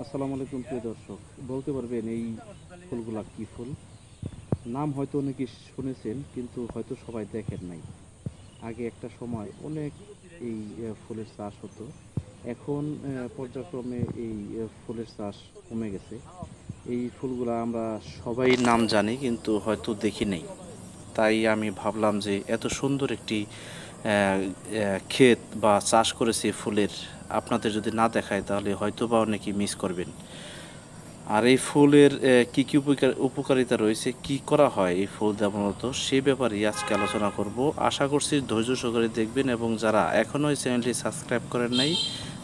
আসসালামু আলাইকুম প্রিয় দর্শক, বলতে পারবেন এই ফুলগুলা কি ফুল? নাম হয়তো অনেকে শুনেছেন কিন্তু হয়তো সবাই দেখেন নাই। আগে একটা সময় অনেক এই ফুলের চাষ হতো। এখন পর্যায়ক্রমে এই ফুলের চাষ কমে গেছে। এই ফুলগুলা আমরা সবাই নাম জানি কিন্তু হয়তো দেখি নাই। তাই আমি ভাবলাম যে এত সুন্দর একটি ক্ষেত বা চাষ করেছে ফুলের, আপনাদের যদি না দেখায় তাহলে হয়তো বা অনেকেই মিস করবেন। আর এই ফুলের কি কি উপকারিতা রয়েছে, কি করা হয় এই ফুল দিয়ে মূলত, সেই ব্যাপারেই আজকে আলোচনা করব। আশা করছি ধৈর্য সহকারে দেখবেন এবং যারা এখনও এই চ্যানেলটি সাবস্ক্রাইব করেন নাই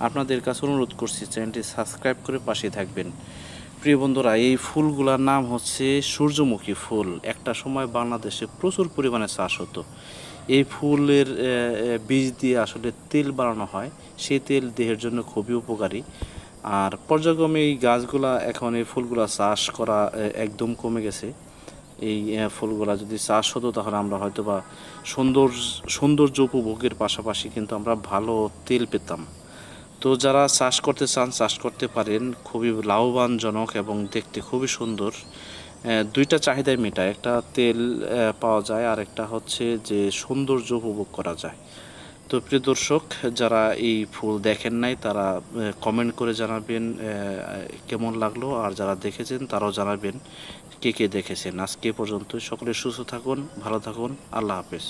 আপনাদের কাছে অনুরোধ করছি চ্যানেলটি সাবস্ক্রাইব করে পাশে থাকবেন। প্রিয় বন্ধুরা, এই ফুলগুলোর নাম হচ্ছে সূর্যমুখী ফুল। একটা সময় বাংলাদেশে প্রচুর পরিমাণে চাষ হতো। এই ফুলের বীজ দিয়ে আসলে তেল বানানো হয়। সেই তেল দেহের জন্য খুবই উপকারী। আর পর্যায়ক্রমে এই গাছগুলা এখন এই ফুলগুলা চাষ করা একদম কমে গেছে। এই ফুলগুলা যদি চাষ হতো তাহলে আমরা হয়তো বা সৌন্দর্য উপভোগের পাশাপাশি কিন্তু আমরা ভালো তেল পেতাম। তো যারা চাষ করতে চান চাষ করতে পারেন, খুবই লাভবানজনক এবং দেখতে খুবই সুন্দর। দুইটা চাহিদাই মেটায়, একটা তেল পাওয়া যায় আর একটা হচ্ছে যে সৌন্দর্য উপভোগ করা যায়। তো প্রিয় দর্শক, যারা এই ফুল দেখেন নাই তারা কমেন্ট করে জানাবেন কেমন লাগলো, আর যারা দেখেছেন তারাও জানাবেন কে কে দেখেছেন। আজকে পর্যন্ত সকলে সুস্থ থাকুন, ভালো থাকুন, আল্লাহ হাফেজ।